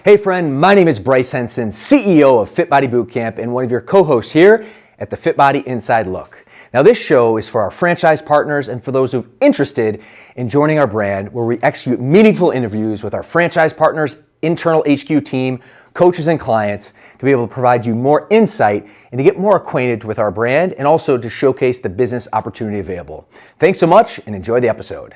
Hey friend, my name is Bryce Henson, CEO of Fit Body Bootcamp and one of your co-hosts here at the Fit Body Inside Look. Now this show is for our franchise partners and for those who are interested in joining our brand, where we execute meaningful interviews with our franchise partners, internal HQ team, coaches and clients to be able to provide you more insight and to get more acquainted with our brand and also to showcase the business opportunity available. Thanks so much and enjoy the episode.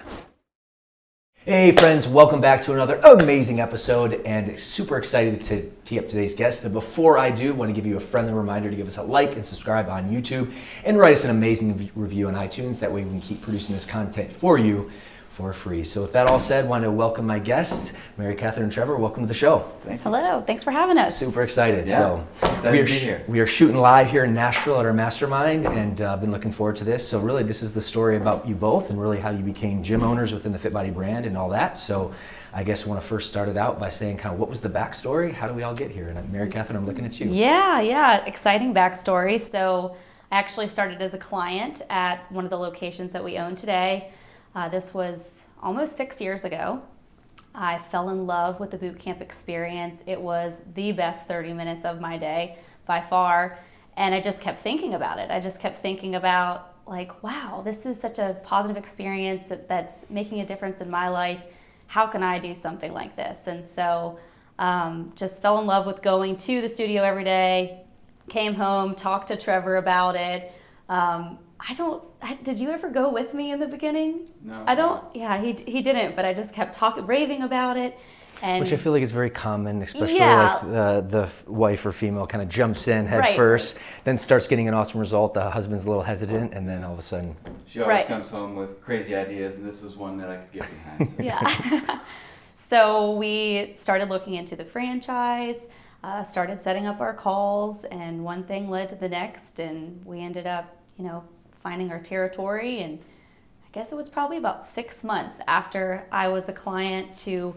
Hey friends, welcome back to another amazing episode and super excited to tee up today's guest. And before I do, I want to give you a friendly reminder to give us a like and subscribe on YouTube and write us an amazing review on iTunes. That way we can keep producing this content for you for free. So with that all said, I want to welcome my guests, Mary, Katherine, and Trevor. Welcome to the show. Hello, thanks for having us. Super excited. Yeah, excited to be here. We are shooting live here in Nashville at our mastermind and I've been looking forward to this. So really this is the story about you both and really how you became gym owners within the Fit Body brand and all that. So I guess I want to first start it out by saying kind of what was the backstory? How do we all get here? And Mary, Katherine, I'm looking at you. Yeah, exciting backstory. So I actually started as a client at one of the locations that we own today. This was almost 6 years ago. I fell in love with the boot camp experience. It was the best 30 minutes of my day by far. And I just kept thinking about it. I just kept thinking about like, wow, this is such a positive experience that's making a difference in my life. How can I do something like this? And so just fell in love with going to the studio every day, came home, talked to Trevor about it. Did you ever go with me in the beginning? No. I don't, yeah, he didn't, but I just kept raving about it. And which I feel like is very common, especially Yeah. like the wife or female kind of jumps in head Right. first, then starts getting an awesome result. The husband's a little hesitant, and then all of a sudden, She always Right. comes home with crazy ideas, and this was one that I could get behind. So. Yeah. So we started looking into the franchise, started setting up our calls, and one thing led to the next, and we ended up, finding our territory. And I guess it was probably about 6 months after I was a client to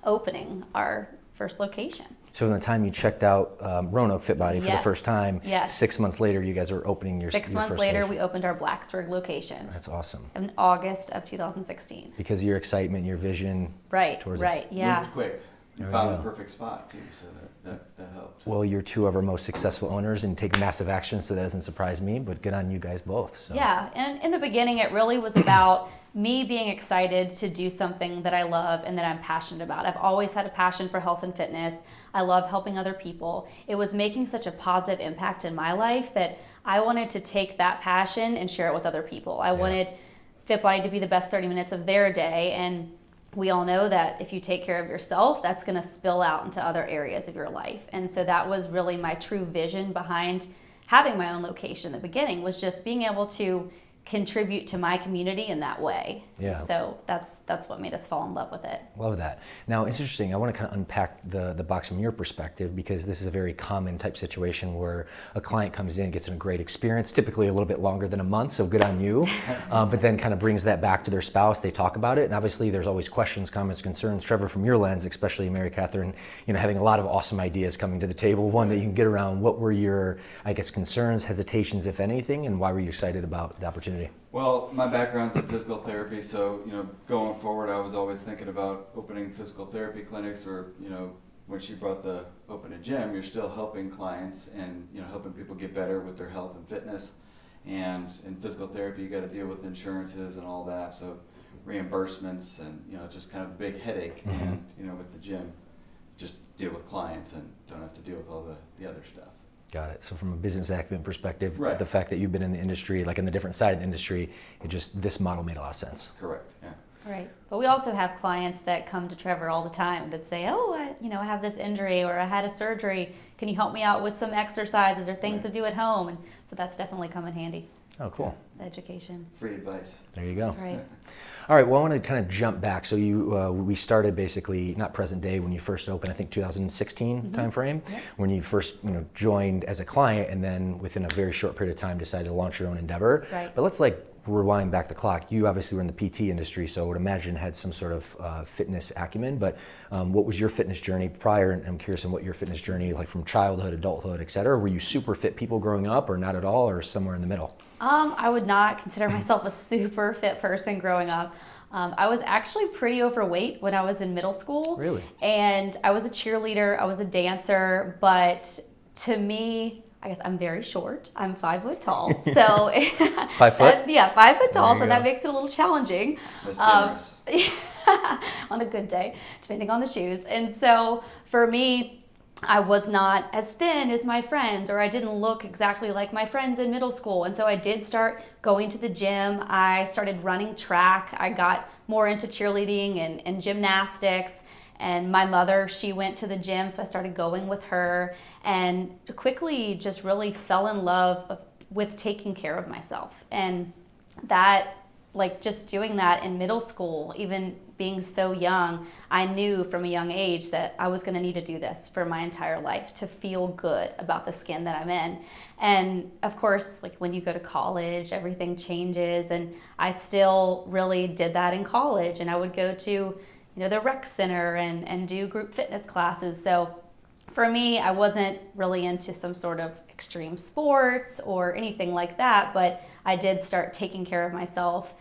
opening our first location. so from the time you checked out Roanoke Fit Body for the Yes. first time, Yes. 6 months later, you guys are opening your 6 your months first later, location. we opened our Blacksburg location That's awesome. in August of 2016. Because of your excitement, your vision. Right, Towards it. right, yeah. Moved quick. You There we found go. the perfect spot, too, so that helped. Well, you're two of our most successful owners and take massive action, so that doesn't surprise me, but good on you guys both. So. Yeah, and in the beginning, it really was about me being excited to do something that I love and that I'm passionate about. I've always had a passion for health and fitness. I love helping other people. It was making such a positive impact in my life that I wanted to take that passion and share it with other people. I wanted Fit Body to be the best 30 minutes of their day, and we all know that if you take care of yourself, that's going to spill out into other areas of your life. And so that was really my true vision behind having my own location in the beginning, was just being able to contribute to my community in that way. Yeah. So that's what made us fall in love with it. Love that. Now, it's interesting. I want to kind of unpack the box from your perspective, because this is a very common type situation where a client comes in, gets a great experience, typically a little bit longer than a month, so good on you, but then kind of brings that back to their spouse. They talk about it, and obviously there's always questions, comments, concerns. Trevor, from your lens, especially Mary, Katherine, having a lot of awesome ideas coming to the table, one that you can get around. What were your, I guess, concerns, hesitations, if anything, and why were you excited about the opportunity? Well, my background's in physical therapy, so, going forward, I was always thinking about opening physical therapy clinics, or, when she brought the open a gym, you're still helping clients and, helping people get better with their health and fitness. And in physical therapy, you got to deal with insurances and all that, so reimbursements and, just kind of a big headache. Mm-hmm. And, with the gym, just deal with clients and don't have to deal with all the other stuff. Got it. So from a business acumen perspective, Right. the fact that you've been in the industry, like in the different side of the industry, this model made a lot of sense. Correct, yeah. Right. But we also have clients that come to Trevor all the time that say, oh, I have this injury, or I had a surgery. Can you help me out with some exercises or things to do at home? And so that's definitely come in handy. Oh, cool. Education. Free advice. There you go. Right. All right. Well, I want to kind of jump back. So we started basically not present day when you first opened. I think 2016 timeframe when you first joined as a client, and then within a very short period of time decided to launch your own endeavor. Right. But let's rewind back the clock. You obviously were in the PT industry, so I would imagine had some sort of fitness acumen. But what was your fitness journey prior? And I'm curious on what your fitness journey like from childhood, adulthood, et cetera. Were you super fit people growing up, or not at all, or somewhere in the middle? I would not consider myself a super fit person growing up. I was actually pretty overweight when I was in middle school. Really? And I was a cheerleader, I was a dancer, but to me, I guess I'm very short. I'm 5 foot tall. So 5 foot? Yeah, 5 foot tall. There So you that go. makes it a little challenging. That's generous. On a good day, depending on the shoes. And so for me, I was not as thin as my friends, or I didn't look exactly like my friends in middle school. And so I did start going to the gym. I started running track. I got more into cheerleading and gymnastics. And my mother, she went to the gym, so I started going with her and quickly just really fell in love with taking care of myself. And that, like just doing that in middle school, even being so young, I knew from a young age that I was gonna need to do this for my entire life to feel good about the skin that I'm in. And of course, like when you go to college, everything changes, and I still really did that in college. And I would go to the rec center and do group fitness classes. So for me, I wasn't really into some sort of extreme sports or anything like that, but I did start taking care of myself,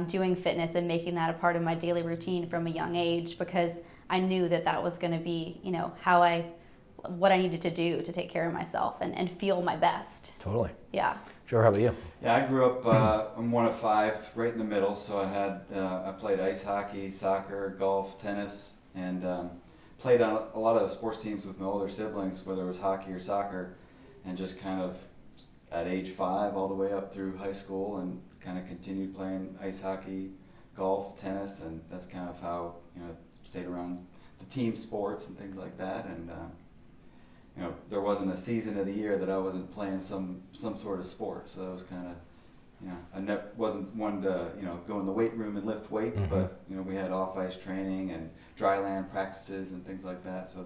doing fitness and making that a part of my daily routine from a young age, because I knew that that was going to be, what I needed to do to take care of myself and feel my best. Totally. Yeah. Trevor, how about you? Yeah, I grew up, I'm one of 5, right in the middle. So I played ice hockey, soccer, golf, tennis, and played on a lot of sports teams with my older siblings, whether it was hockey or soccer, and just kind of at age 5 all the way up through high school, and kind of continued playing ice hockey, golf, tennis, and that's kind of how, stayed around the team sports and things like that. And there wasn't a season of the year that I wasn't playing some sort of sport. So that was kind of, I wasn't one to, go in the weight room and lift weights, Mm-hmm. but, we had off-ice training and dry land practices and things like that. So,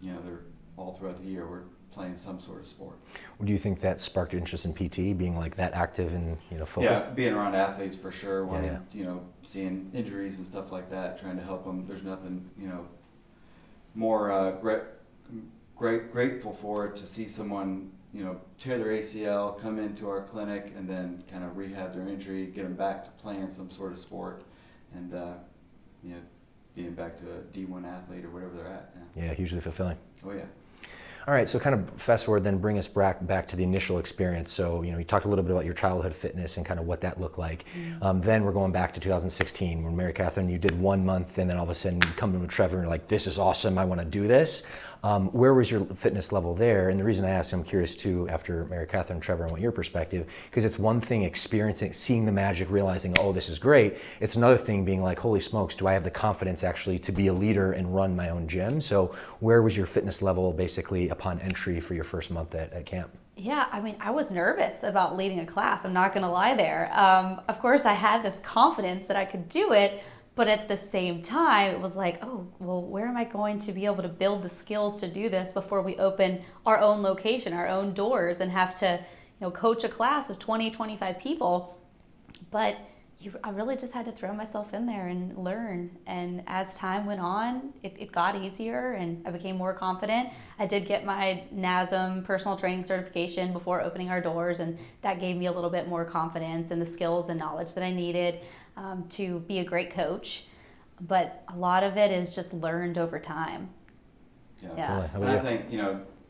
they're all throughout the year we're playing some sort of sport. Well, do you think that sparked your interest in PT, being like that active and, focused? Yeah, being around athletes for sure. Yeah. Seeing injuries and stuff like that, trying to help them. There's nothing, more grateful for it to see someone, tear their ACL, come into our clinic, and then kind of rehab their injury, get them back to playing some sort of sport, and being back to a D1 athlete or whatever they're at. Yeah, hugely fulfilling. Oh yeah. All right, so kind of fast forward, then bring us back to the initial experience. So, you talked a little bit about your childhood fitness and kind of what that looked like. Mm-hmm. Then we're going back to 2016 when Mary Katherine, you did 1 month, and then all of a sudden you come in with Trevor and you're like, this is awesome, I want to do this. Where was your fitness level there? And the reason I ask, I'm curious too, after Mary Katherine and Trevor, I want your perspective, because it's one thing experiencing, seeing the magic, realizing, oh, this is great. It's another thing being like, holy smokes, do I have the confidence actually to be a leader and run my own gym? So where was your fitness level basically upon entry for your first month at camp? Yeah, I was nervous about leading a class. I'm not going to lie there. Of course, I had this confidence that I could do it, but at the same time, it was like, oh, well, where am I going to be able to build the skills to do this before we open our own location, our own doors, and have to, coach a class of 20, 25 people? But I really just had to throw myself in there and learn. And as time went on, it got easier and I became more confident. I did get my NASM personal training certification before opening our doors, and that gave me a little bit more confidence and the skills and knowledge that I needed to be a great coach. But a lot of it is just learned over time. Yeah. And I think,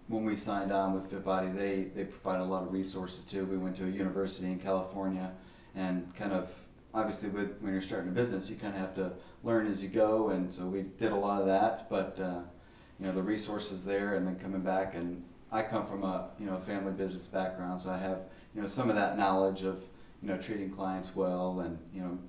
when we signed on with FitBody, they provide a lot of resources too. We went to a university in California, and kind of, obviously when you're starting a business, you kind of have to learn as you go, and so we did a lot of that, but the resources there, and then coming back, and I come from a family business background, so I have some of that knowledge of treating clients well and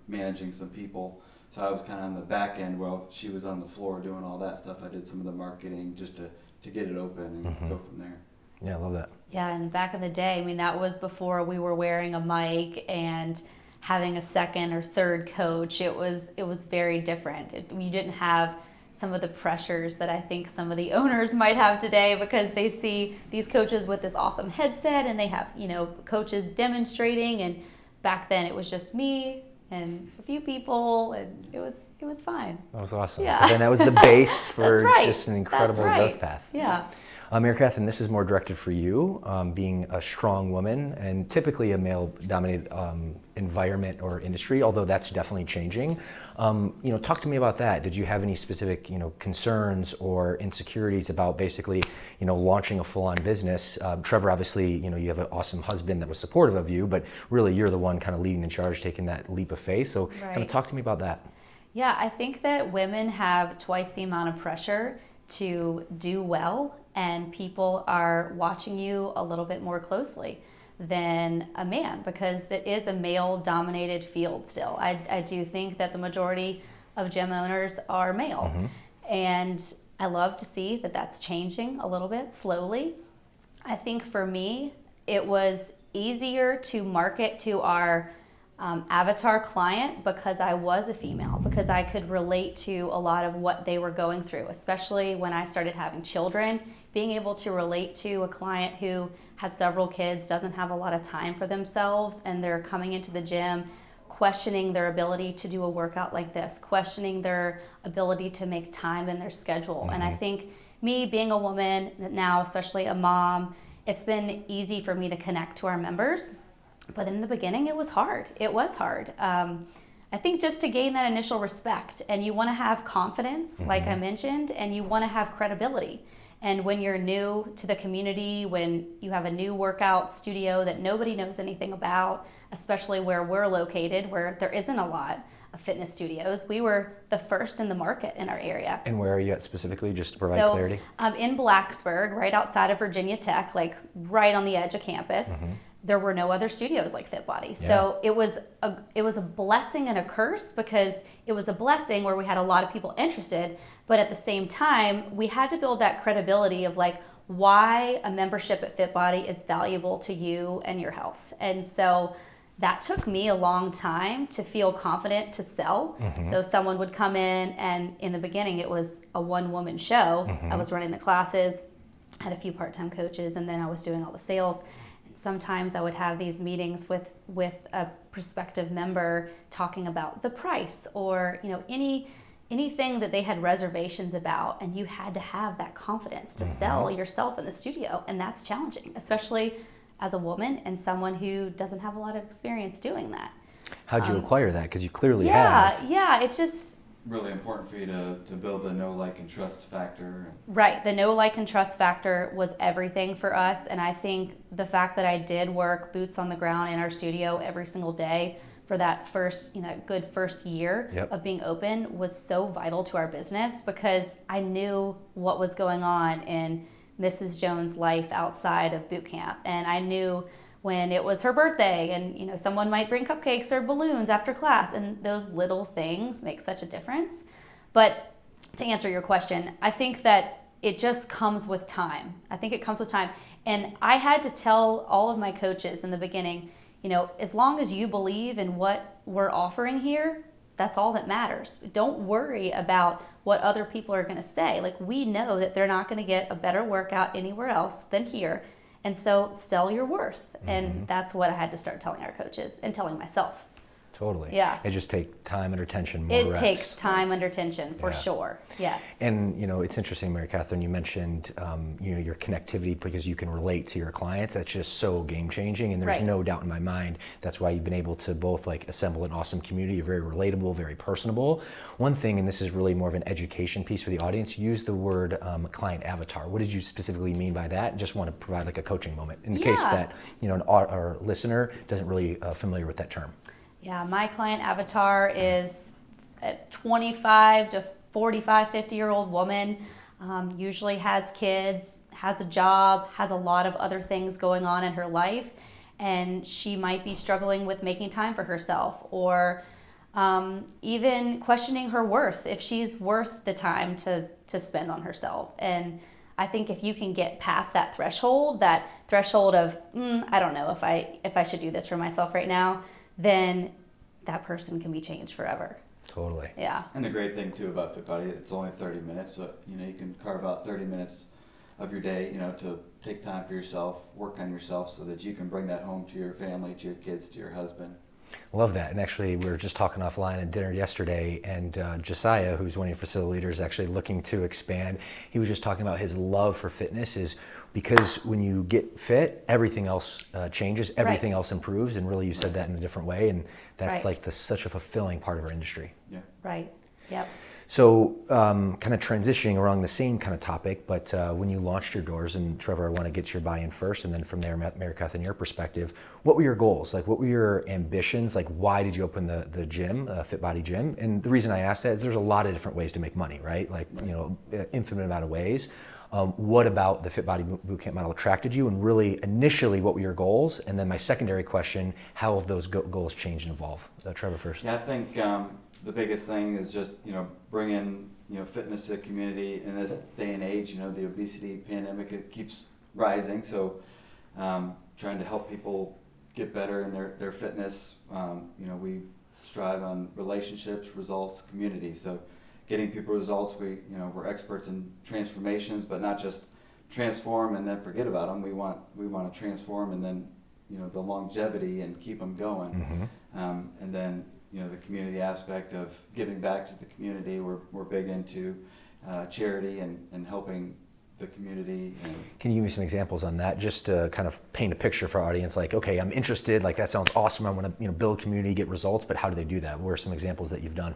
managing some people. So I was kind of on the back end while she was on the floor doing all that stuff. I did some of the marketing just to get it open and go from there. Yeah, I love that. Yeah, and back in the day, that was before we were wearing a mic and having a second or third coach. It was very different. You didn't have some of the pressures that I think some of the owners might have today, because they see these coaches with this awesome headset and they have coaches demonstrating, and back then it was just me and a few people, and it was fine. That was awesome. Yeah. But then that was the base for That's right. just an incredible That's right. growth path. Yeah. Mary Katherine, this is more directed for you, being a strong woman and typically a male-dominated environment or industry, although that's definitely changing. Talk to me about that. Did you have any specific, concerns or insecurities about basically, launching a full-on business? Trevor, obviously, you have an awesome husband that was supportive of you, but really you're the one kind of leading the charge, taking that leap of faith. So kind of talk to me about that. Yeah, I think that women have twice the amount of pressure to do well, and people are watching you a little bit more closely than a man, because it is a male-dominated field still. I do think that the majority of gym owners are male, and I love to see that that's changing a little bit slowly. I think for me, it was easier to market to our avatar client because I was a female, because I could relate to a lot of what they were going through, especially when I started having children. Being able to relate to a client who has several kids, doesn't have a lot of time for themselves, and they're coming into the gym questioning their ability to do a workout like this, questioning their ability to make time in their schedule. And I think me being a woman now, especially a mom, it's been easy for me to connect to our members. But in the beginning, it was hard. It was hard. I think just to gain that initial respect, and you want to have confidence, like I mentioned, and you want to have credibility. And when you're new to the community, when you have a new workout studio that nobody knows anything about, especially where we're located, where there isn't a lot of fitness studios, we were the first in the market in our area. And where are you at specifically, just to provide clarity? In Blacksburg, right outside of Virginia Tech, like right on the edge of campus. There were no other studios like FitBody. So it was a blessing and a curse, because it was a blessing where we had a lot of people interested, but at the same time, we had to build that credibility of like why a membership at FitBody is valuable to you and your health. And so that took me a long time to feel confident to sell. So someone would come in the beginning, it was a one-woman show. I was running the classes, had a few part-time coaches, and then I was doing all the sales. Sometimes I would have these meetings with a prospective member talking about the price or anything that they had reservations about, and you had to have that confidence to sell yourself in the studio, and that's challenging, especially as a woman and someone who doesn't have a lot of experience doing that. How'd you acquire that? Because you clearly have. Yeah, it's just Really important for you to build the know, like, and trust factor. Right. The know, like, and trust factor was everything for us. And I think the fact that I did work boots on the ground in our studio every single day for that first, good first year of being open was so vital to our business, because I knew what was going on in Mrs. Jones' life outside of boot camp. And I knew when it was her birthday and someone might bring cupcakes or balloons after class, and those little things make such a difference. But to answer your question, I think that it just comes with time. I think it comes with time. And I had to tell all of my coaches in the beginning, as long as you believe in what we're offering here, that's all that matters. Don't worry about what other people are going to say. Like, we know that they're not going to get a better workout anywhere else than here. And so sell your worth. And that's what I had to start telling our coaches and telling myself. Totally. Yeah. It just takes time under tension, more It reps. takes time under tension, for sure. Yes. And, it's interesting, Mary Katherine, you mentioned, your connectivity, because you can relate to your clients. That's just so game changing. And there's no doubt in my mind, that's why you've been able to both assemble an awesome community. You're very relatable, very personable. One thing, and this is really more of an education piece for the audience, use the word client avatar. What did you specifically mean by that? Just want to provide a coaching moment in case that, our listener doesn't really familiar with that term. Yeah, my client avatar is a 25 to 45, 50-year-old woman, usually has kids, has a job, has a lot of other things going on in her life, and she might be struggling with making time for herself, or even questioning her worth, if she's worth the time to spend on herself. And I think if you can get past that threshold of, I don't know if I should do this for myself right now, then that person can be changed forever. Totally. Yeah. And the great thing too about FitBody, it's only 30 minutes, so you can carve out 30 minutes of your day, to take time for yourself, work on yourself, so that you can bring that home to your family, to your kids, to your husband. Love that. And actually, we were just talking offline at dinner yesterday, and Josiah, who's one of your facility leaders, actually looking to expand. He was just talking about his love for fitness is because when you get fit, everything else changes, everything else improves, and really you said that in a different way, and that's like such a fulfilling part of our industry. Yeah. Right. Yep. So kind of transitioning along the same kind of topic, but when you launched your doors, and Trevor, I want to get your buy-in first, and then from there, Mary Katherine, your perspective, what were your goals? Like, what were your ambitions? Like, why did you open the gym, Fit Body Gym? And the reason I ask that is there's a lot of different ways to make money, right? Like, you know, infinite amount of ways. What about the Fit Body Bootcamp model attracted you? And really, initially, what were your goals? And then my secondary question, how have those goals changed and evolved? Trevor first. Yeah, I think the biggest thing is just, you know, bringing, you know, fitness to the community in this day and age. You know, the obesity pandemic, it keeps rising. So trying to help people get better in their fitness. You know, we strive on relationships, results, community. So getting people results, we're experts in transformations, but not just transform and then forget about them. We want to transform and then, you know, the longevity and keep them going. And then, you know, the community aspect of giving back to the community. We're big into charity and helping the community. Can you give me some examples on that, just to kind of paint a picture for our audience? Like, okay, I'm interested. Like, that sounds awesome. I want to, you know, build community, get results. But how do they do that? What are some examples that you've done?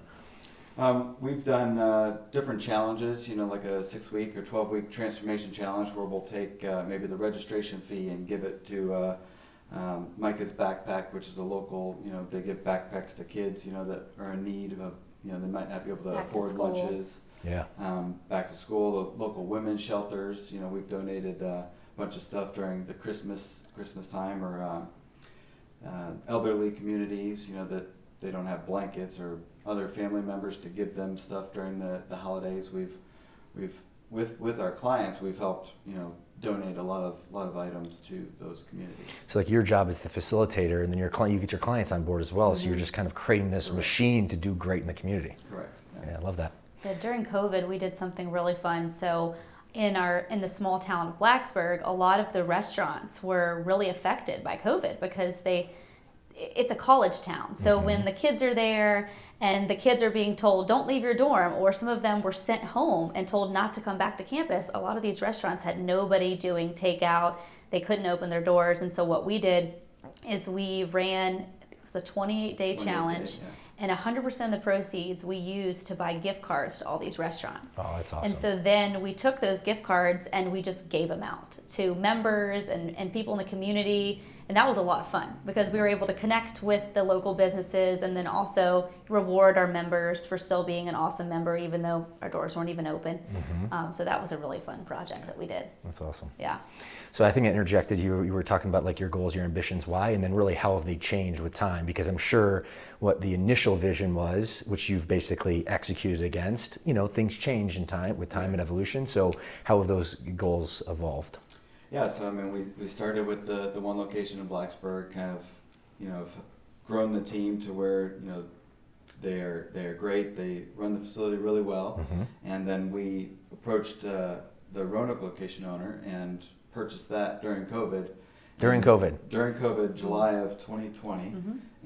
We've done different challenges. You know, like a 6-week or 12-week transformation challenge where we'll take maybe the registration fee and give it to Micah's Backpack, which is a local, you know, they give backpacks to kids, you know, that are in need of, you know, they might not be able to afford lunches. Yeah. Back to school, the local women's shelters, you know, we've donated a bunch of stuff during the Christmas time, or elderly communities, you know, that they don't have blankets or other family members to give them stuff during the holidays. We've with our clients, we've helped, you know, donate a lot of items to those communities. So like your job is the facilitator, and then you get your clients on board as well. So you're just kind of creating this machine to do great in the community. Correct. Yeah, I love that. Yeah, during COVID, we did something really fun. So in the small town of Blacksburg, a lot of the restaurants were really affected by COVID because it's a college town. So when the kids are there and the kids are being told, don't leave your dorm, or some of them were sent home and told not to come back to campus, a lot of these restaurants had nobody doing takeout. They couldn't open their doors. And so what we did is we ran, it was a 28-day challenge, and 100% of the proceeds we used to buy gift cards to all these restaurants. Oh, that's awesome. And so then we took those gift cards and we just gave them out to members and people in the community. And that was a lot of fun because we were able to connect with the local businesses and then also reward our members for still being an awesome member, even though our doors weren't even open. So that was a really fun project that we did. That's awesome. Yeah. So I think I interjected, you were talking about like your goals, your ambitions, why, and then really how have they changed with time? Because I'm sure what the initial vision was, which you've basically executed against, you know, things change in time, with time and evolution. So how have those goals evolved? Yeah, so I mean, we started with the one location in Blacksburg, kind of, you know, grown the team to where, you know, they're great. They run the facility really well, and then we approached the Roanoke location owner and purchased that during COVID. During COVID, July of 2020,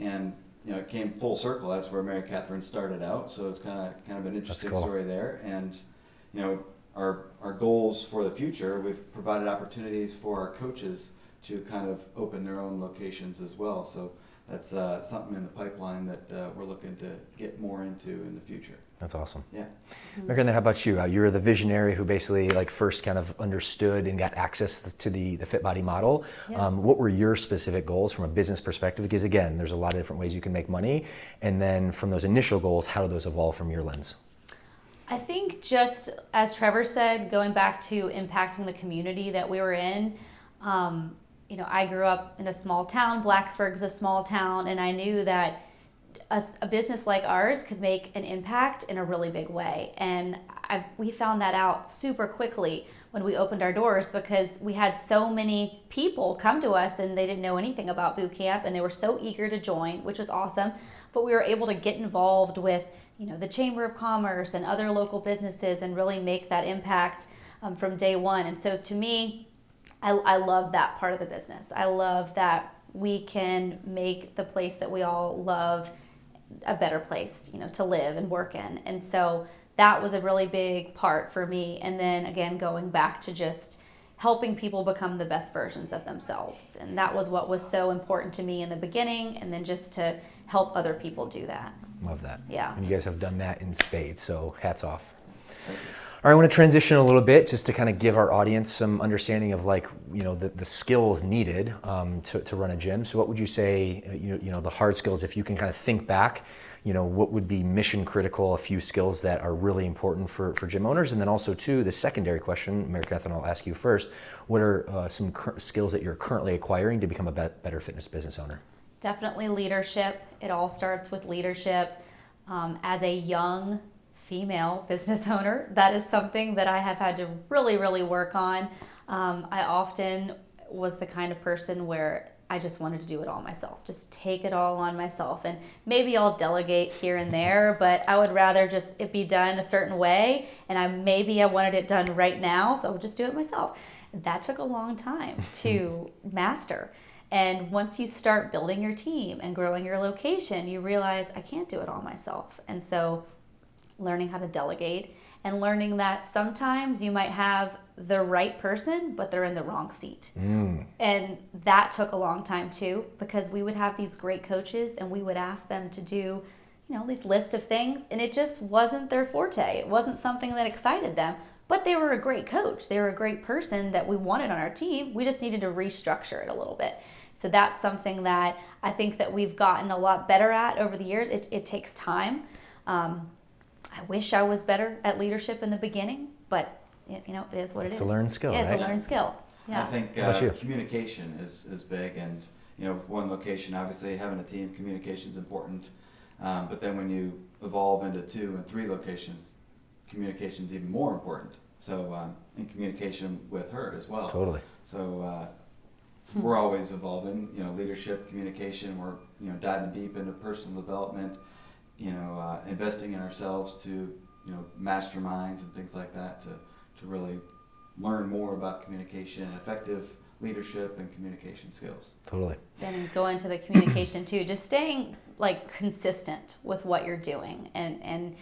and you know, it came full circle. That's where Mary Katherine started out. So it's kind of an interesting story there, and you know. Our goals for the future, we've provided opportunities for our coaches to kind of open their own locations as well. So that's something in the pipeline that we're looking to get more into in the future. That's awesome. Yeah. Megan, then how about you? You're the visionary who basically like first kind of understood and got access to the Fit Body model. Yeah. What were your specific goals from a business perspective? Because again, there's a lot of different ways you can make money. And then from those initial goals, how do those evolve from your lens? I think just as Trevor said, going back to impacting the community that we were in, you know, I grew up in a small town. Blacksburg's a small town, and I knew that a business like ours could make an impact in a really big way. And we found that out super quickly when we opened our doors because we had so many people come to us and they didn't know anything about boot camp and they were so eager to join, which was awesome. But we were able to get involved with, you know, the Chamber of Commerce and other local businesses and really make that impact from day one. And so to me, I love that part of the business. I love that we can make the place that we all love a better place, to live and work in. And so that was a really big part for me. And then again, going back to just helping people become the best versions of themselves. And that was what was so important to me in the beginning, and then just to help other people do that. Love that. Yeah. And you guys have done that in spades, so hats off. All right, I want to transition a little bit just to kind of give our audience some understanding of the skills needed to run a gym. So what would you say, the hard skills, if you can kind of think back, what would be mission critical, a few skills that are really important for gym owners? And then also too, the secondary question, Mary Katherine, I'll ask you first, what are some skills that you're currently acquiring to become a better fitness business owner? Definitely leadership. It all starts with leadership. As a young female business owner, that is something that I have had to really, really work on. I often was the kind of person where I just wanted to do it all myself, just take it all on myself. And maybe I'll delegate here and there, but I would rather just it be done a certain way. And I wanted it done right now, so I would just do it myself. That took a long time to master. And once you start building your team and growing your location, you realize I can't do it all myself. And so learning how to delegate and learning that sometimes you might have the right person, but they're in the wrong seat. And that took a long time too, because we would have these great coaches and we would ask them to do, this list of things, and it just wasn't their forte. It wasn't something that excited them, but they were a great coach. They were a great person that we wanted on our team. We just needed to restructure it a little bit. So that's something that I think that we've gotten a lot better at over the years. It takes time. I wish I was better at leadership in the beginning, but it is what it is. It's a learned skill, yeah, right? It's a learned skill. Yeah. I think communication is big, and with one location, obviously having a team, communication is important. But then when you evolve into 2 and 3 locations, communication is even more important. So in communication with her as well. Totally. So we're always evolving. Leadership, communication. We're diving deep into personal development. Investing in ourselves to masterminds and things like that to really learn more about communication, effective leadership, and communication skills. Totally. And go into the communication too, just staying consistent with what you're doing, and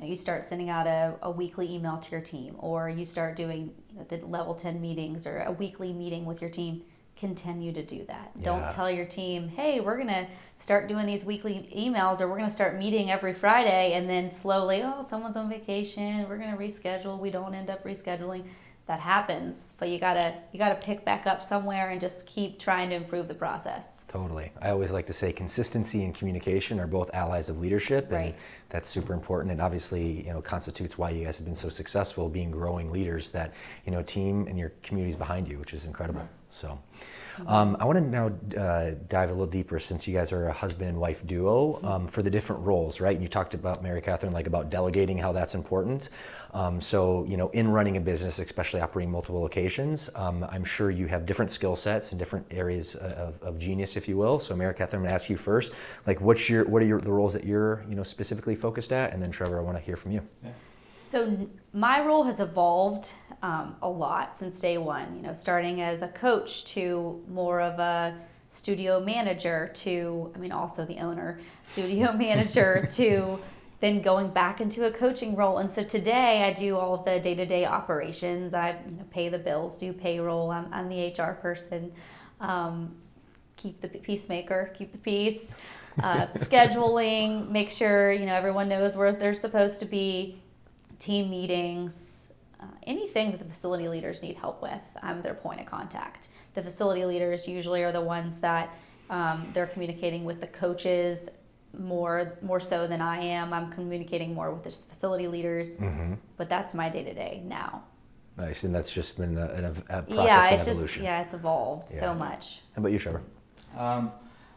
you start sending out a weekly email to your team, or you start doing the level 10 meetings or a weekly meeting with your team. Continue to do that. Yeah. Don't tell your team, hey, we're going to start doing these weekly emails, or we're going to start meeting every Friday, and then slowly, someone's on vacation, we're going to reschedule. We don't end up rescheduling. That happens, but you gotta pick back up somewhere and just keep trying to improve the process. Totally. I always like to say consistency and communication are both allies of leadership, and right. That's super important, and obviously constitutes why you guys have been so successful being growing leaders, that team and your community's behind you, which is incredible. Right. So I want to now dive a little deeper, since you guys are a husband and wife duo, for the different roles, right? And you talked about, Mary Katherine, about delegating, how that's important. So in running a business, especially operating multiple locations, I'm sure you have different skill sets and different areas of genius, if you will. So Mary Katherine, I'm going to ask you first, what are the roles that you're specifically focused at? And then Trevor, I want to hear from you. Yeah. So my role has evolved a lot since day one, starting as a coach to more of a studio manager to, also the owner, studio manager to then going back into a coaching role. And so today I do all of the day-to-day operations. I pay the bills, do payroll. I'm the HR person, keep the peacemaker, keep the peace, scheduling, make sure, everyone knows where they're supposed to be, team meetings, anything that the facility leaders need help with, I'm their point of contact. The facility leaders usually are the ones that they're communicating with the coaches more so than I am. I'm communicating more with the facility leaders, but that's my day-to-day now. Nice, and that's just been a process of evolution. It's evolved so much. How about you, Trevor?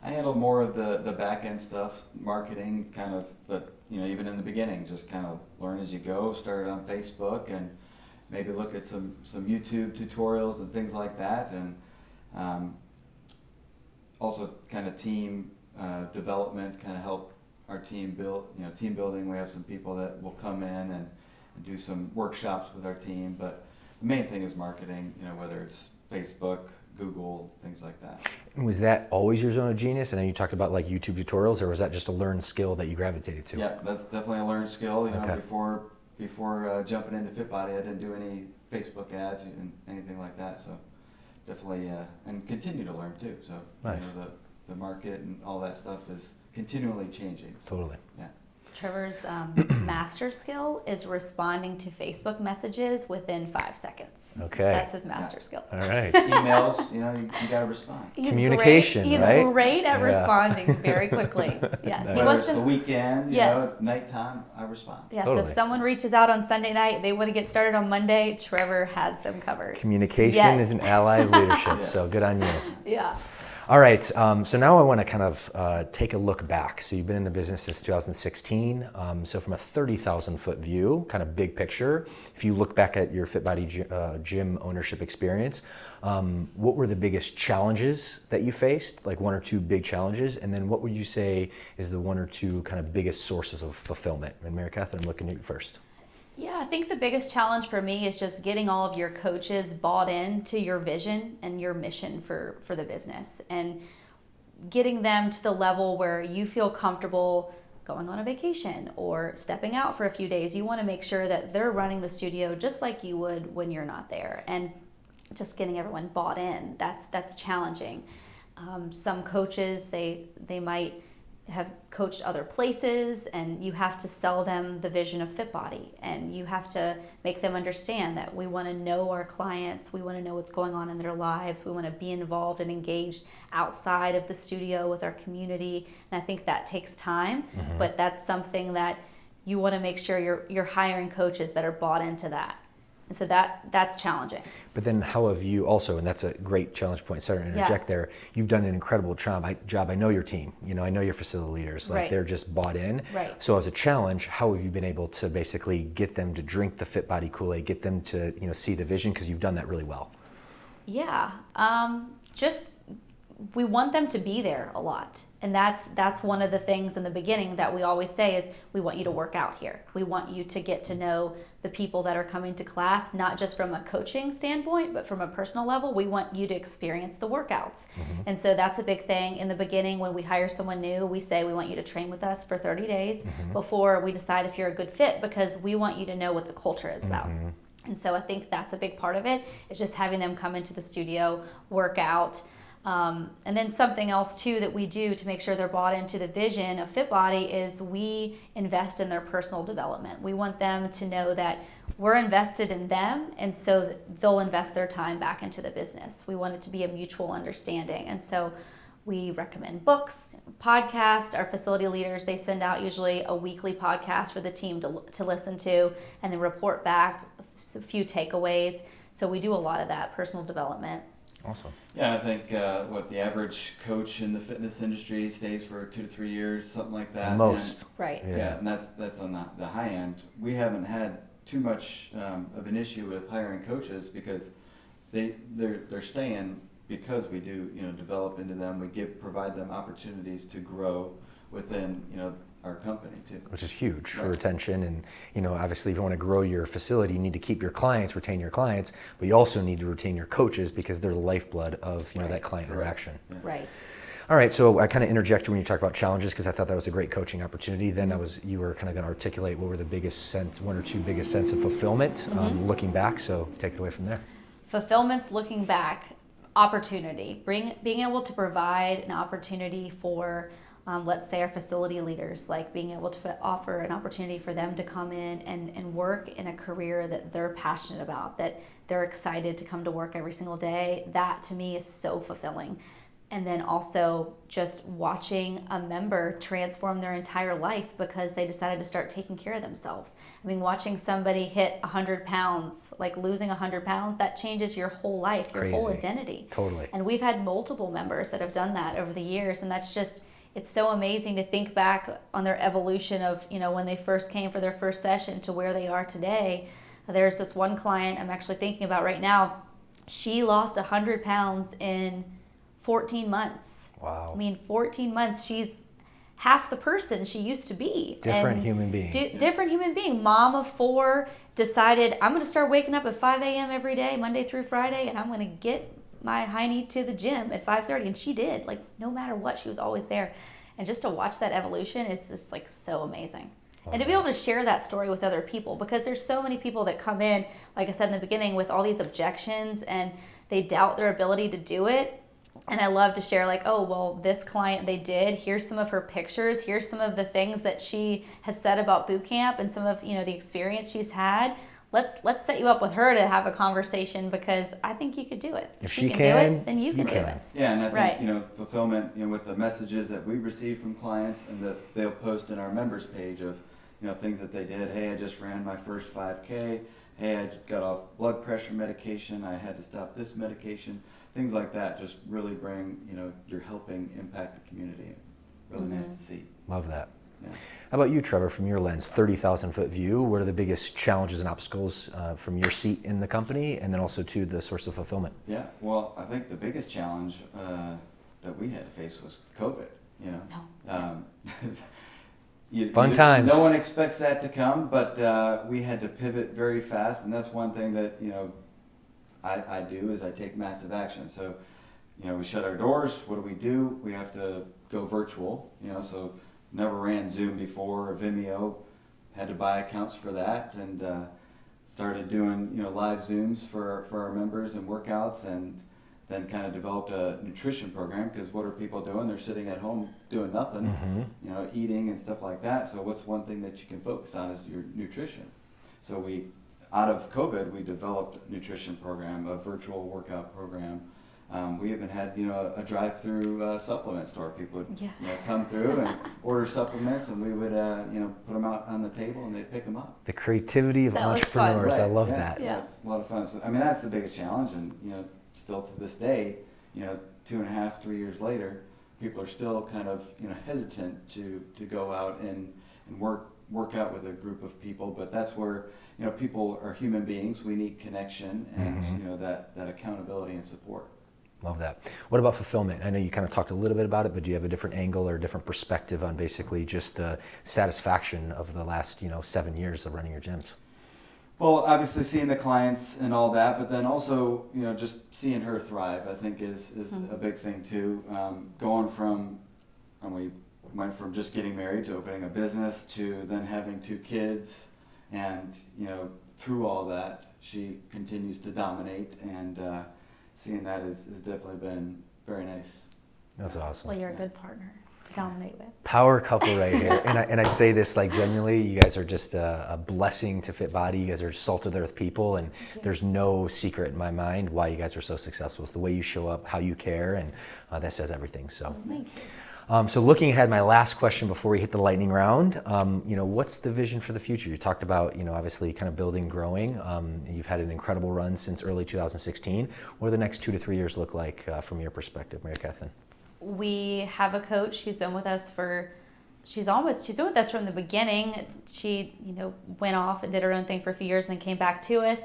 I handle more of the back end stuff, marketing, kind of, but even in the beginning, just kind of learn as you go. Started on Facebook and maybe look at some YouTube tutorials and things like that, and also kind of team development, kind of help our team build, team building. We have some people that will come in and do some workshops with our team, but the main thing is marketing, whether it's Facebook, Google, things like that. And was that always your zone of genius? I know you talked about like YouTube tutorials, or was that just a learned skill that you gravitated to? Yeah, that's definitely a learned skill. You know, Okay. before jumping into FitBody, I didn't do any Facebook ads and anything like that. So definitely, and continue to learn too. So Nice. you know, the market and all that stuff is continually changing. So, Totally. yeah. Trevor's master skill is responding to Facebook messages within 5 seconds. Okay. That's his master skill. All right. Emails, you know, you got to respond. He's Communication, great. He's right? great at Yeah. responding very quickly. Yes. Nice. He Whether wants it's the to. weekend, you Yes. know, nighttime, I respond. Yes. Totally. If someone reaches out on Sunday night, they want to get started on Monday, Trevor has them covered. Communication Yes. is an ally of leadership, Yes. so good on you. Yeah. All right, so now I want to kind of take a look back. So you've been in the business since 2016. So from a 30,000 foot view, kind of big picture, if you look back at your FitBody gym ownership experience, what were the biggest challenges that you faced, like one or two big challenges? And then what would you say is the one or two kind of biggest sources of fulfillment? And Mary Katherine, I'm looking at you first. Yeah, I think the biggest challenge for me is just getting all of your coaches bought into your vision and your mission for the business, and getting them to the level where you feel comfortable going on a vacation or stepping out for a few days. You want to make sure that they're running the studio just like you would when you're not there, and just getting everyone bought in. That's challenging. Some coaches, they might have coached other places, and you have to sell them the vision of FitBody, and you have to make them understand that we want to know our clients, we want to know what's going on in their lives, we want to be involved and engaged outside of the studio with our community. And I think that takes time, but that's something that you want to make sure you're hiring coaches that are bought into that. And so that's challenging. But then how have you also, and that's a great challenge point, sorry to interject there, you've done an incredible job. I know your team, you know, I know your facility leaders, like Right. they're just bought in. Right. So as a challenge, how have you been able to basically get them to drink the FitBody Kool-Aid, get them to, you know, see the vision, because you've done that really well? Yeah, just we want them to be there a lot. And that's one of the things in the beginning that we always say is we want you to work out here. We want you to get to know the people that are coming to class, not just from a coaching standpoint, but from a personal level. We want you to experience the workouts. And so that's a big thing. In the beginning, when we hire someone new, we say we want you to train with us for 30 days before we decide if you're a good fit, because we want you to know what the culture is about. And so I think that's a big part of it, is just having them come into the studio, work out. And then something else too that we do to make sure they're bought into the vision of FitBody is we invest in their personal development. We want them to know that we're invested in them, and so they'll invest their time back into the business. We want it to be a mutual understanding. And so we recommend books, podcasts. Our facility leaders, they send out usually a weekly podcast for the team to listen to, and then report back a few takeaways. So we do a lot of that personal development. Awesome. Yeah, I think what the average coach in the fitness industry stays for 2 to 3 years, something like that. Most. Right. Yeah, and that's on the high end. We haven't had too much of an issue with hiring coaches, because they're staying because we do, you know, develop into them. We provide them opportunities to grow within, you know, our company too. Which is huge for Right. retention. And, you know, obviously if you want to grow your facility, you need to keep your clients, retain your clients, but you also need to retain your coaches, because they're the lifeblood of, you know, that client interaction. Yeah. Right. All right, so I kind of interjected when you talked about challenges, because I thought that was a great coaching opportunity. Then you were kind of going to articulate what were the biggest one or two biggest sense of fulfillment looking back. So take it away from there. Fulfillment's looking back, opportunity, being able to provide an opportunity for, let's say, our facility leaders, like being able to offer an opportunity for them to come in and work in a career that they're passionate about, that they're excited to come to work every single day. That to me is so fulfilling. And then also just watching a member transform their entire life because they decided to start taking care of themselves. I mean, watching somebody hit 100 pounds, like losing 100 pounds, that changes your whole life, your whole Crazy. identity. Totally. And we've had multiple members that have done that over the years, and that's just, it's so amazing to think back on their evolution of, you know, when they first came for their first session to where they are today. There's this one client I'm actually thinking about right now. She lost 100 pounds in 14 months. Wow. I mean, 14 months, she's half the person she used to be. Different human being. Different human being. Mom of 4, decided I'm going to start waking up at 5 a.m. every day, Monday through Friday, and I'm going to get my hiney to the gym at 5:30, and she did. Like, no matter what, she was always there. And just to watch that evolution is just like so amazing. And to be able to share that story with other people, because there's so many people that come in, like I said in the beginning, with all these objections and they doubt their ability to do it. And I love to share, like, oh, well, this client, they did. Here's some of her pictures. Here's some of the things that she has said about boot camp and some of, the experience she's had. Let's set you up with her to have a conversation, because I think you could do it. If she do can, it, then you can do it. Yeah, and I think, Right. fulfillment, with the messages that we receive from clients and that they'll post in our members page of, things that they did. Hey, I just ran my first 5K. Hey, I got off blood pressure medication. I had to stop this medication. Things like that just really bring, you're helping impact the community. Really nice to see. Love that. Yeah. How about you, Trevor, from your lens, 30,000 foot view? What are the biggest challenges and obstacles from your seat in the company, and then also to the source of fulfillment? Yeah, well, I think the biggest challenge that we had to face was COVID. Fun times. No one expects that to come, but we had to pivot very fast, and that's one thing that I do is I take massive action. So we shut our doors. What do? We have to go virtual. So never ran Zoom before or Vimeo. Had to buy accounts for that, and started doing live Zooms for our members and workouts, and then kind of developed a nutrition program, because what are people doing? They're sitting at home doing nothing, eating and stuff like that. So what's one thing that you can focus on is your nutrition. So out of COVID, we developed a nutrition program, a virtual workout program. We even had a drive-through supplement store. People would come through and order supplements, and we would put them out on the table, and they'd pick them up. The creativity of entrepreneurs. Right. I love Yeah, that. Yeah, it's a lot of fun. So, that's the biggest challenge, and still to this day, 2.5, 3 years later, people are still kind of hesitant to go out and work out with a group of people. But that's where people are human beings. We need connection and that accountability and support. Love that. What about fulfillment? I know you kind of talked a little bit about it, but do you have a different angle or a different perspective on basically just the satisfaction of the last 7 years of running your gyms? Well, obviously seeing the clients and all that, but then also just seeing her thrive, I think is a big thing too. Going from, and we went from just getting married to opening a business to then having 2 kids, and through all that, she continues to dominate, and seeing that has definitely been very nice. That's awesome. Well, you're a good partner to dominate with. Power couple right here. and I say this like genuinely, you guys are just a blessing to Fit Body. You guys are salt of the earth people, and there's no secret in my mind why you guys are so successful. It's the way you show up, how you care, and that says everything. So. Thank you. So looking ahead, my last question before we hit the lightning round, what's the vision for the future? You talked about, obviously kind of building, growing. You've had an incredible run since early 2016. What do the next 2 to 3 years look like from your perspective, Mary Katherine? We have a coach who's been with us she's been with us from the beginning. She, went off and did her own thing for a few years and then came back to us.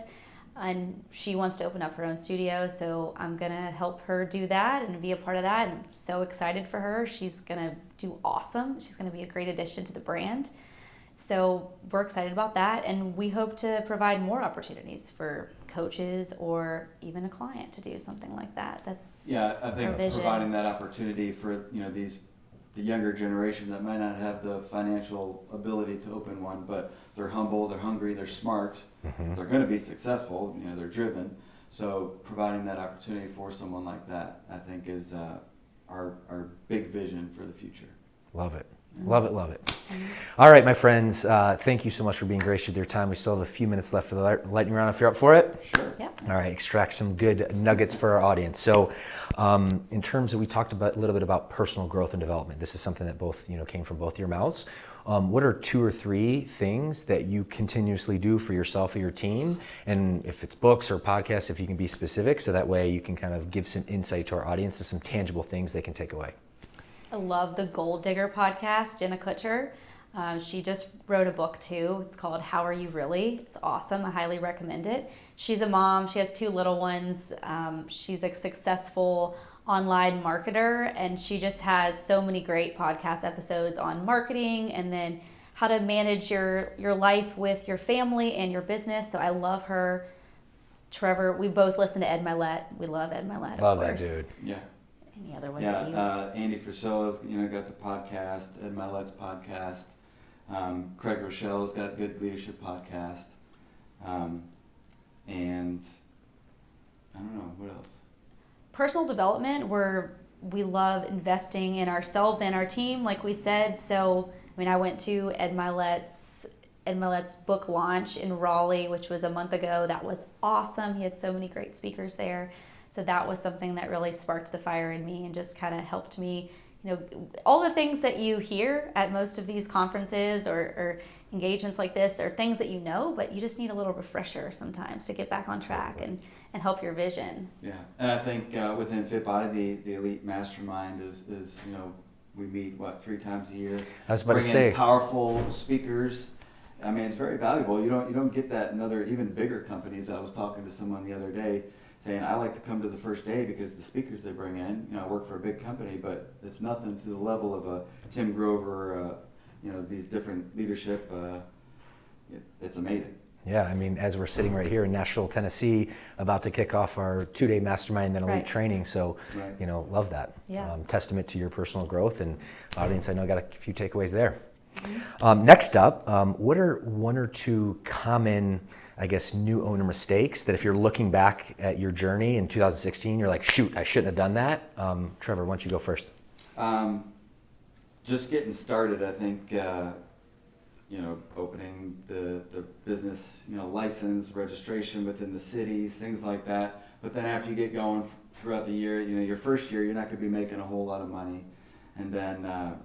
And she wants to open up her own studio, so I'm going to help her do that and be a part of that. And I'm so excited for her. She's going to do awesome. She's going to be a great addition to the brand. So we're excited about that, and we hope to provide more opportunities for coaches or even a client to do something like that. I think providing that opportunity for the younger generation that might not have the financial ability to open one, but they're humble, they're hungry, they're smart, they're going to be successful, they're driven. So providing that opportunity for someone like that, I think, is our big vision for the future. Love it. Love it, love it. All right, my friends, thank you so much for being gracious with your time. We still have a few minutes left for the lightning round if you're up for it. Sure. Yep. All right, extract some good nuggets for our audience. So in terms of, we talked about a little bit about personal growth and development. This is something that both, came from both your mouths. What are 2 or 3 things that you continuously do for yourself or your team? And if it's books or podcasts, if you can be specific, so that way you can kind of give some insight to our audience to some tangible things they can take away. I love the Gold Digger podcast, Jenna Kutcher. She just wrote a book too. It's called How Are You Really? It's awesome. I highly recommend it. She's a mom. She has 2 little ones. She's a successful online marketer, and she just has so many great podcast episodes on marketing and then how to manage your life with your family and your business. So I love her. Trevor, we both listen to Ed Milet. We love Ed Milet. Love of that course. Yeah. Any other ones Yeah, that you? Andy Frisella's, got the podcast, Ed Milet's podcast. Craig Rochelle's got a good leadership podcast. And I don't know, what else? Personal development, we love investing in ourselves and our team, like we said. So, I went to Ed Milet's book launch in Raleigh, which was a month ago. That was awesome. He had so many great speakers there. So that was something that really sparked the fire in me and just kind of helped me, all the things that you hear at most of these conferences or engagements like this are things that but you just need a little refresher sometimes to get back on track and help your vision. Yeah, and I think within FitBody, the Elite Mastermind is we meet, 3 times a year. I was about to Bring say. in powerful speakers. It's very valuable. You don't get that in other, even bigger companies. I was talking to someone the other day saying, I like to come to the first day because the speakers they bring in, I work for a big company, but it's nothing to the level of a Tim Grover, these different leadership. It's amazing. Yeah, as we're sitting right here in Nashville, Tennessee, about to kick off our 2-day mastermind and then elite Right. training. So, Right. Love that. Yeah. Testament to your personal growth, and audience, I know got a few takeaways there. Next up, what are 1 or 2 common, new owner mistakes that if you're looking back at your journey in 2016, you're like, shoot, I shouldn't have done that? Trevor, why don't you go first? Just getting started, I think, opening the business, license, registration within the cities, things like that. But then after you get going throughout the year, your first year, you're not going to be making a whole lot of money. And then,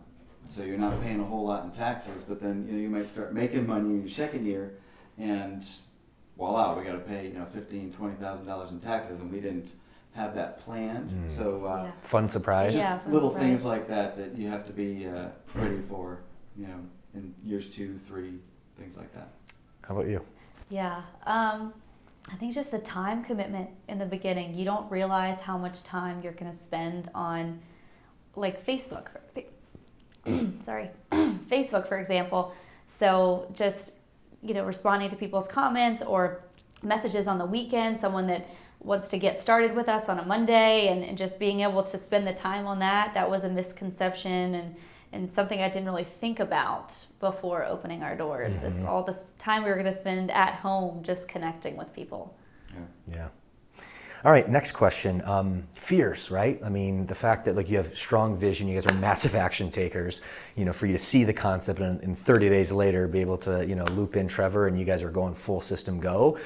so you're not paying a whole lot in taxes, but then, you might start making money in your second year, and voila, we got to pay, $15,000, $20,000 in taxes, and we didn't have that planned. So, Fun surprise. Yeah. little surprise. things like that you have to be ready for, in years 2, 3, things like that. How about you? Yeah. I think just the time commitment in the beginning. You don't realize how much time you're going to spend on, like, Facebook. Sorry. Facebook, for example. So just, responding to people's comments or messages on the weekend, someone that wants to get started with us on a Monday, and just being able to spend the time on that was a misconception and something I didn't really think about before opening our doors. Mm-hmm. All this time we were going to spend at home just connecting with people. Yeah. All right, next question. Fears, right? The fact that you have strong vision, you guys are massive action takers, for you to see the concept and 30 days later be able to, loop in Trevor and you guys are going full system go,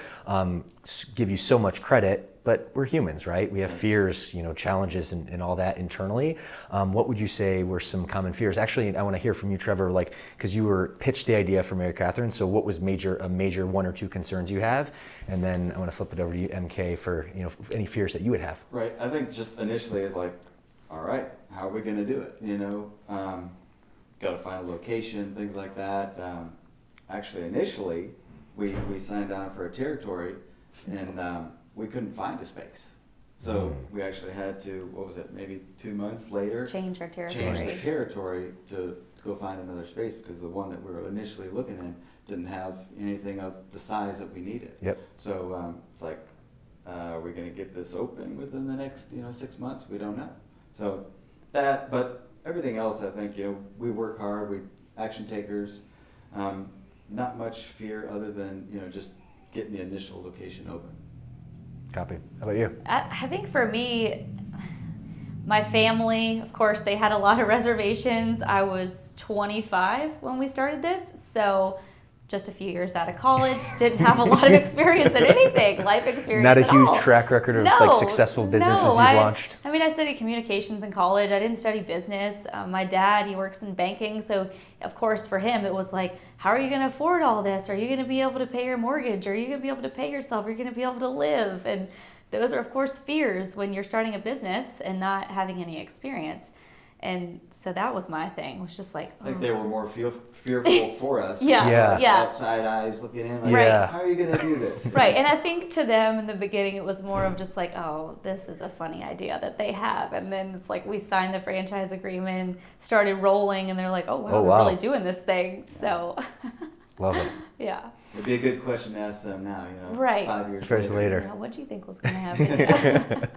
give you so much credit. But we're humans, right? We have fears, challenges and all that internally. What would you say were some common fears? Actually, I want to hear from you, Trevor, because you were pitched the idea for Mary Katherine. So what was a major 1 or 2 concerns you have? And then I want to flip it over to you, MK, for any fears that you would have. Right. I think just initially is like, all right, how are we going to do it? Got to find a location, things like that. Actually, initially, we signed on for a territory, and we couldn't find a space. So we actually had to, maybe 2 months later, Change our territory. change the territory to go find another space, because the one that we were initially looking in didn't have anything of the size that we needed. Yep. So it's like, are we going to get this open within the next 6 months? We don't know. So that, but everything else, I think, we work hard, we action takers, not much fear other than just getting the initial location open. Copy. How about you? I think for me, my family, of course, they had a lot of reservations. I was 25 when we started this, so just a few years out of college, didn't have a lot of experience in anything, life experience. Not a at huge all. track record of successful businesses you've launched. I studied communications in college. I didn't study business. My dad, he works in banking, so of course for him it was like, how are you going to afford all this? Are you going to be able to pay your mortgage? Are you going to be able to pay yourself? Are you going to be able to live? And those are of course fears when you're starting a business and not having any experience. And so that was my thing. It was just like, I think they were more fearful for us. Yeah. Outside eyes looking in, like, Right. how are you going to do this? Right, and I think to them in the beginning it was more of just like, oh, this is a funny idea that they have. And then it's like we signed the franchise agreement, started rolling, and they're like, oh, wow, we're really doing this thing. So, Love it. yeah. It'd be a good question to ask them now, Right. 5 years later. Yeah, what do you think was going to happen?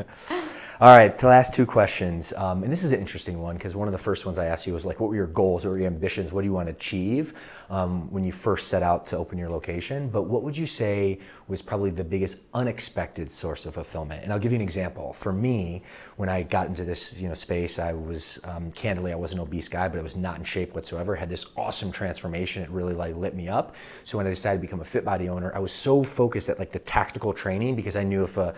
All right, to last two questions, and this is an interesting one because one of the first ones I asked you was like, what were your goals, what were your ambitions, what do you want to achieve when you first set out to open your location? But what would you say was probably the biggest unexpected source of fulfillment? And I'll give you an example. For me, when I got into this space, I was candidly, I was an obese guy, but I was not in shape whatsoever. Had this awesome transformation. It really lit me up. So when I decided to become a Fit Body owner, I was so focused at like the tactical training because I knew if a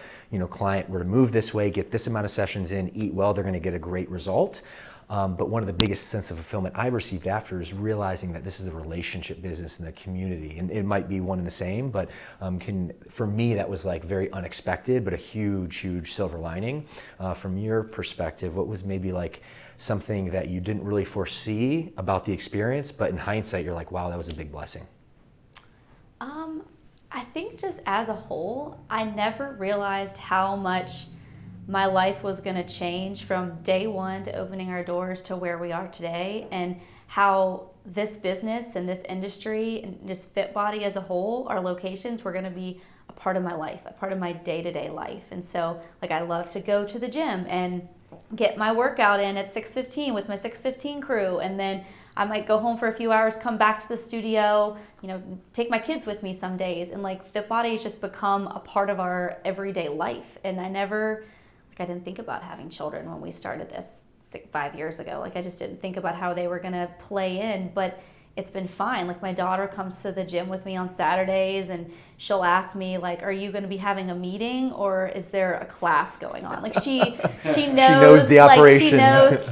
client were to move this way, get this amount of sessions in, eat well, they're going to get a great result. But one of the biggest sense of fulfillment I received after is realizing that this is a relationship business in the community. And it might be one and the same, but for me, that was like very unexpected, but a huge silver lining. From your perspective, what was maybe like something that you didn't really foresee about the experience, but in hindsight, you're like, wow, that was a big blessing? I think just as a whole, I never realized how much my life was going to change from day one to opening our doors to where we are today, and how this business and this industry and just Fit Body as a whole, our locations, were going to be a part of my life, a part of my day-to-day life. And so like I love to go to the gym and get my workout in at 6:15 with my 6:15 crew, and then I might go home for a few hours, come back to the studio, take my kids with me some days. And like Fit Body has just become a part of our everyday life. And I didn't think about having children when we started this 5 years ago. Like I just didn't think about how they were gonna play in, but it's been fine. Like my daughter comes to the gym with me on Saturdays and she'll ask me like, are you gonna be having a meeting or is there a class going on? Like she knows, she knows the operation. She knows,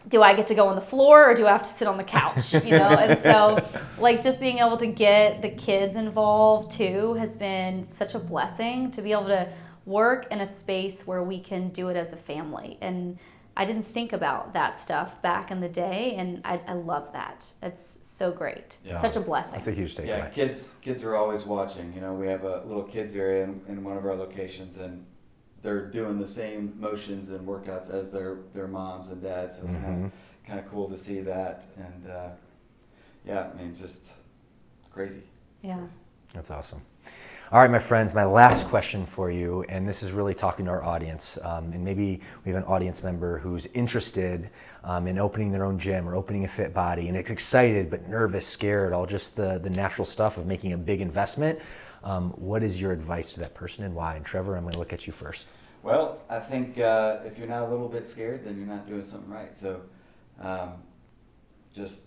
do I get to go on the floor or do I have to sit on the couch? And so like just being able to get the kids involved too has been such a blessing to be able to work in a space where we can do it as a family. And I didn't think about that stuff back in the day, and I love that. It's so great. Yeah. Such a blessing. That's a huge takeaway. Yeah, kids are always watching. We have a little kids area in one of our locations, and they're doing the same motions and workouts as their moms and dads. So it's kind of cool to see that. And just crazy. Yeah. That's awesome. All right, my friends, my last question for you, and this is really talking to our audience, and maybe we have an audience member who's interested in opening their own gym or opening a Fit Body, and it's excited but nervous, scared, all just the natural stuff of making a big investment. What is your advice to that person and why? And Trevor, I'm going to look at you first. Well, I think if you're not a little bit scared, then you're not doing something right. So just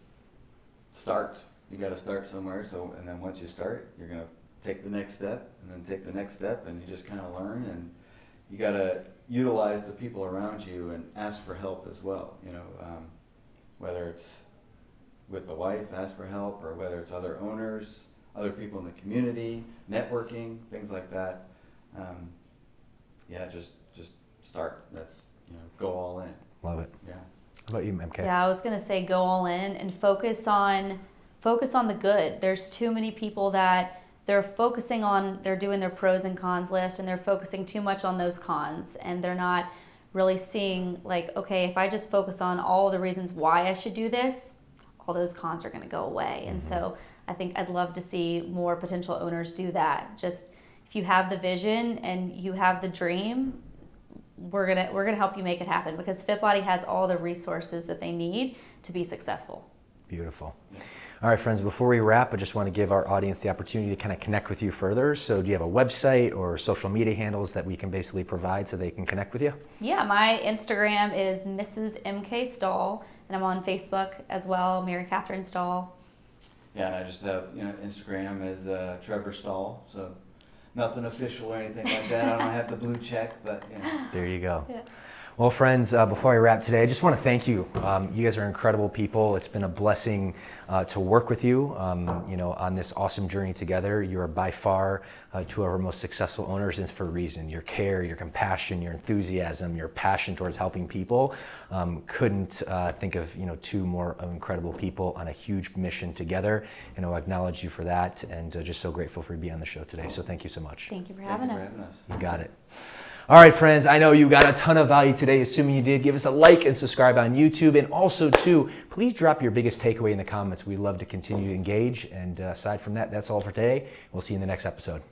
start. You got to start somewhere. And then once you start, you're going to take the next step, and then take the next step, and you just kind of learn. And you got to utilize the people around you and ask for help as well. Whether it's with the wife, ask for help, or whether it's other owners, other people in the community, networking, things like that. Just start. That's go all in. Love it. Yeah. How about you, MK? Yeah, I was gonna say go all in and focus on the good. There's too many people that they're doing their pros and cons list, and they're focusing too much on those cons, and they're not really seeing like, okay, if I just focus on all the reasons why I should do this, all those cons are gonna go away. And so I think I'd love to see more potential owners do that. Just if you have the vision and you have the dream, we're gonna help you make it happen, because Fit Body has all the resources that they need to be successful. Beautiful. All right, friends, before we wrap, I just want to give our audience the opportunity to kind of connect with you further. So do you have a website or social media handles that we can basically provide so they can connect with you? Yeah, my Instagram is Mrs. MK Stahl, and I'm on Facebook as well, Mary Katherine Stahl. Yeah, and I just have, Instagram is Trevor Stahl, so nothing official or anything like that. I don't have the blue check, but There you go. Yeah. Well, friends, before I wrap today, I just want to thank you. You guys are incredible people. It's been a blessing to work with you, on this awesome journey together. You are by far two of our most successful owners, and it's for a reason. Your care, your compassion, your enthusiasm, your passion towards helping people. Couldn't think of two more incredible people on a huge mission together. And I acknowledge you for that, and just so grateful for you being on the show today. So thank you so much. Thank you for having us. You got it. All right, friends, I know you got a ton of value today. Assuming you did, give us a like and subscribe on YouTube. And also, too, please drop your biggest takeaway in the comments. We love to continue to engage. And aside from that, that's all for today. We'll see you in the next episode.